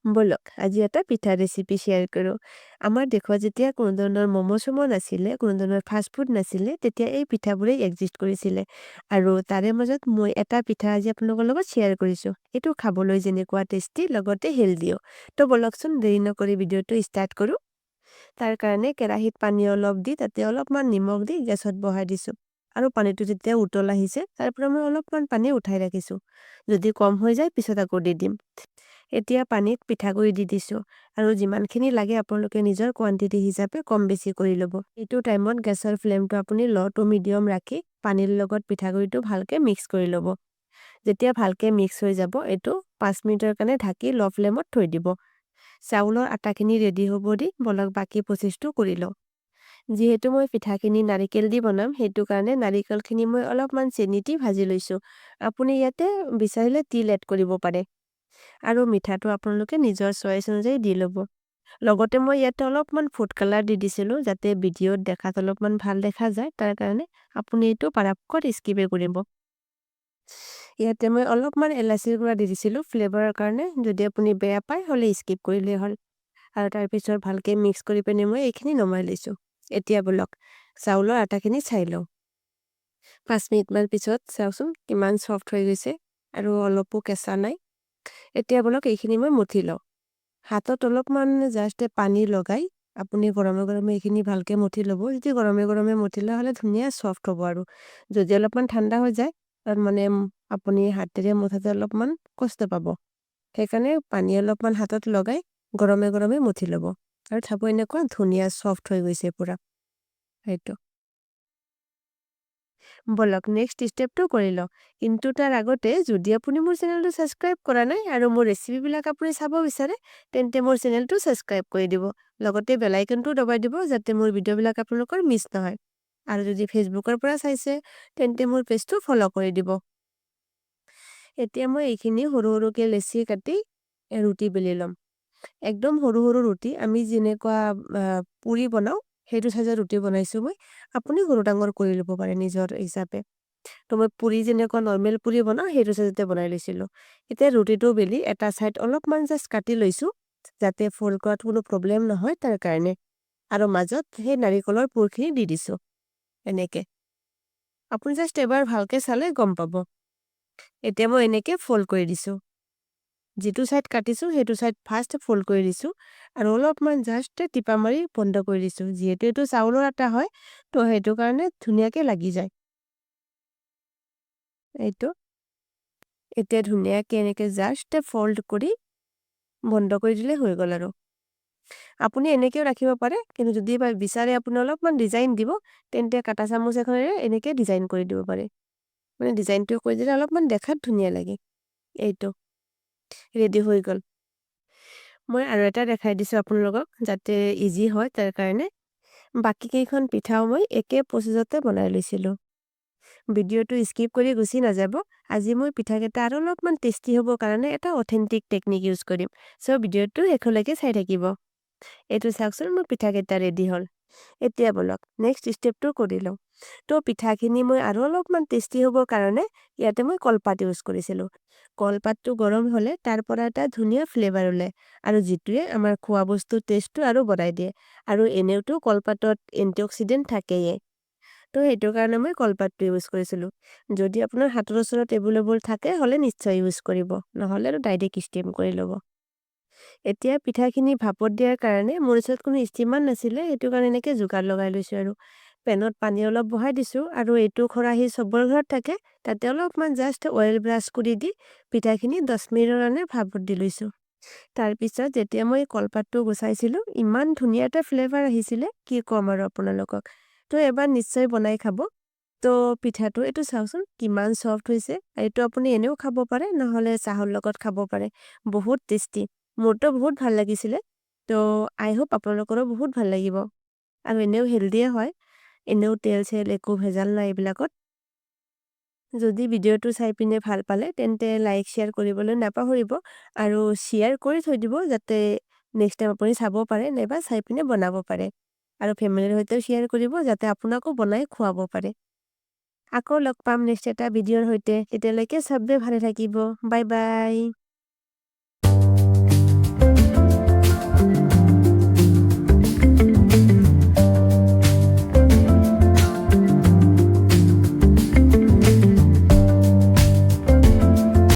বলক আজি এটা পিঠা ৰেচিপি শ্বেয়াৰ কৰো আমাৰ দেশত যেতিয়া কোনো ধৰণৰ ম'ম' চমো নাছিলে কোনো ধৰণৰ ফাষ্ট ফুড নাছিলে তেতিয়া এই পিঠাবোৰে এক্সিষ্ট কৰিছিলে আৰু তাৰে মাজত মই এটা পিঠা আজি আপোনালোকৰ লগত শ্বেয়াৰ কৰিছো এটো খাবলৈ যেনেকুৱা টেষ্টি লগতে হেলদিও তো বলকচোন দেৰি নকৰি ভিডিঅটো ষ্টাৰ্ট কৰো তাৰ কাৰণে কেৰাহীত পানী অলপ দি তাতে অলপমান নিমখ দি গেছত বহাই দিছো আৰু পানীটো যেতিয়া উতল আহিছে তাৰ পৰা মই অলপমান পানী উঠাই ৰাখিছো যদি কম হৈ যায় পিছত আকৌ দি দিম এতিয়া পানীত পিঠাগুৰি দি দিছো আৰু যিমানখিনি লাগে আপোনালোকে নিজৰ কোৱান্টিটি হিচাপে কম বেছি কৰি ল'ব এইটো টাইমত গেছৰ ফ্লেমটো আপুনি লো টু মিডিয়াম ৰাখি পানীৰ লগত পিঠাগুৰিটো ভালকে মিক্স কৰি ল'ব যেতিয়া ভালকে মিক্স হৈ যাব এটো 5 মিনিটৰ কাৰণে ঢাকি লো ফ্লেমত থৈ দিব চাউলৰ আটাখিনি ৰেডি হ'ব দি বলক বাকি প্ৰসেছটো কৰি লও যেহেতু মই পিঠাখিনি নাৰিকেল দি বনাম হেতু কাৰণে নাৰিকলখিনি মই অলপমান চেনি দি ভাজি লৈছো আপুনি ইয়াতে বিচাৰিলে তিল এড কৰিব পাৰে আৰু মিঠাটো আপোনালোকে নিজৰ চয়েস অনুযায়ী দি ল'ব লগতে মই ইয়াতে অলপমান ফুড কালাৰ দি দিছিলো যাতে ভিডিঅ'ত দেখাত অলপমান ভাল দেখা যায় তাৰ কাৰণে আপুনি এটো পৰাপক্ষত স্কিপ কৰিব ইয়াতে মই অলপমান এলাচিৰ গুড়া দি দিছিলো ফ্লেভাৰৰ কাৰণে যদি আপুনি বেয়া পায় হলে স্কিপ কৰিলে হল আৰু তাৰ পিছত ভালকে মিক্স কৰি পেনে মই এইখিনি নমাই লৈছো এতিয়া বলক চাউলৰ আটাখিনি চাই লও 5 মিনিট মান পিছত চাওচোন কিমান সফট হৈ গৈছে আৰু অলপো কেঁচা নাই এতিয়া বলক এইখিনি মই মুঠি লও হাতত অলপমান জাষ্ট পানী লগাই আপুনি গৰমে গৰমে এইখিনি ভালকে মুঠি ল'ব যদি গৰমে গৰমে মুঠিলা হলে ধুনিয়া সফট হ'ব আৰু যদি অলপমান ঠাণ্ডা হৈ যায় তাৰ মানে আপুনি হাতেৰে মুঠাতে অলপমান কষ্ট পাব সেইকাৰণে পানী অলপমান হাতত লগাই গৰমে গৰমে মুঠি ল'ব আৰু চাব এনেকুৱা ধুনিয়া সফট হৈ গৈছে পুৰা এইটো বলক নেক্সট স্টেপটো কৰি লও কিন্তু তাৰ আগতে যদি আপুনি মোৰ চেনেলটো সাবস্ক্ৰাইব কৰা নাই আৰু মোৰ ৰেচিপি বিলাক আপুনি চাব বিচাৰে তেন্তে মোৰ চেনেলটো সাবস্ক্ৰাইব কৰি দিব লগতে বেল আইকনটো দবাই দিব যাতে মোৰ ভিডিঅ বিলাক আপোনালোকৰ মিছ নহয় আৰু যদি ফেসবুকৰ পৰা চাইছে তেন্তে মোৰ পেজটো ফলো কৰি দিব এতিয়া মই এইখিনি সৰু সৰুকে লেচি কাটি ৰুটি বেলি লম একদম সৰু সৰু ৰুটি আমি যেনেকুৱা পুৰি বনাও হেতু সাইজৰ ৰুটি বনাইছো মই আপুনি সৰু ডাঙৰ কৰি লব পাৰে নিজৰ হিচাপে তো মই পুৰি যেনেকুৱা নৰমাল পুৰি বনাও হেতু সাইজতে বনাই লৈছিলো এতিয়া ৰুটিটো বেলি এটা সাইড অলপমান জাস্ট কাটি লৈছো যাতে ফোল্ড কৰাত কোনো প্ৰবলেম নহয় তাৰ কাৰণে আৰু মাজত হে নাৰিকলৰ পুৰখিনি দি দিছো এনেকে আপুনি জাস্ট এবাৰ ভালকে চালে গম পাব এতিয়া মই এনেকে ফোল্ড কৰি দিছো যেটো সাইড কাটিছো হেতু সাইড ফাৰ্স্ট ফোল্ড কৰি দিছো আৰু অলপমান জাস্ট টিপা মাৰি বন্ধ কৰি দিছো যেহেতু এটো চাউলৰ আটা হয় তো হেতু কাৰণে ধুনিয়াকে লাগি যায় এইটো এতিয়া ধুনিয়াকে এনেকে জাস্ট ফোল্ড কৰি বন্ধ কৰি দিলে হৈ গল আৰু আপুনি এনেকেও ৰাখিব পাৰে কিন্তু যদি বিচাৰে আপুনি অলপমান ডিজাইন দিব তেন্তে কাটা চামুচ এখনেৰে এনেকে ডিজাইন কৰি দিব পাৰে মানে ডিজাইনটো কৰি দিলে অলপমান দেখাত ধুনিয়া লাগে এইটো ৰেডি হৈ গল মই আৰু এটা দেখাই দিছো আপোনালোকক যাতে ইজি হয় তাৰ কাৰণে বাকি কেইখন পিঠাও মই একে প্ৰসেছতে বনাই লৈছিলো ভিডিঅটো স্কিপ কৰি গুছি নাযাব আজি মই পিঠাকেটা আৰু অলপমান টেস্টি হ'ব কাৰণে এটা অথেন্টিক টেকনিক ইউজ কৰিম সো ভিডিঅটো এখলৈকে চাই থাকিব এটো চাওকচোন মোৰ পিঠাকেটা ৰেডি হল এতিয়া বলক নেক্সট স্টেপটো কৰি লও তো পিঠাখিনি মই আৰু অলপমান টেস্টি হ'ব কাৰণে ইয়াতে মই কলপাত ইউজ কৰিছিলো কলপাতটো গৰম হলে তাৰ পৰা এটা ধুনিয়া ফ্লেভাৰ ওলাই আৰু জিতুৱে আমাৰ খোৱা বস্তু টেষ্টটো আৰু বঢ়াই দিয়ে আৰু এনেওটো কলপাতত এন্টিঅক্সিডেন্ট থাকেয়ে তো হেতু কাৰণে মই কলপাতটো ইউজ কৰিছিলো যদি আপোনাৰ হাতৰ ওচৰত এভেইলেবল থাকে হলে নিশ্চয় ইউজ কৰিব নহলে আৰু ডাইৰেক্ট ষ্টিম কৰি ল'ব এতিয়া পিঠাখিনি ভাপত দিয়াৰ কাৰণে মোৰ ওচৰত কোনো ষ্টিমাৰ নাছিলে হেতু কাৰণে এনেকে জুগাৰ লগাই লৈছো আৰু পেনত পানী অলপ বহাই দিছো আৰু এটো খৰাহি সবৰ ঘৰত থাকে তাতে অলপমান জাস্ট অয়েল ব্ৰাশ কৰি দি পিঠাখিনি 10 মিনিটৰ কাৰণে ভাপত দি লৈছো তাৰ পিছত যেতিয়া মই কলপাতটো গুছাইছিলো ইমান ধুনিয়া এটা ফ্লেভাৰ আহিছিলে কি কম আৰু আপোনালোকক তো এবাৰ নিশ্চয় বনাই খাব তো পিঠাটো এটো চাওচোন কিমান সফট হৈছে এটো আপুনি এনেও খাব পাৰে নহলে চাহৰ লগত খাব পাৰে বহুত টেস্টি মোৰটো বহুত ভাল লাগিছিলে তো আই হোপ আপোনালোকৰো বহুত ভাল লাগিব আৰু এনেও হেলদিয়ে হয় এনেও তেল চেল একো ভেজাল নাই এইবিলাকত যদি ভিডিঅটো চাই পিনে ভাল পালে তেন্তে লাইক শেয়াৰ কৰিবলৈ নাপাহৰিব আৰু শেয়াৰ কৰি থৈ দিব যাতে নেক্সট টাইম আপুনি চাব পাৰে নাইবা চাই পিনে বনাব পাৰে আৰু ফেমিলিৰ সৈতেও শেয়াৰ কৰিব যাতে আপোনাকো বনাই খুৱাব পাৰে আকৌ লগ পাম নেক্সট এটা ভিডিঅৰ সৈতে তেতিয়ালৈকে সবে ভালে থাকিব বাই বাই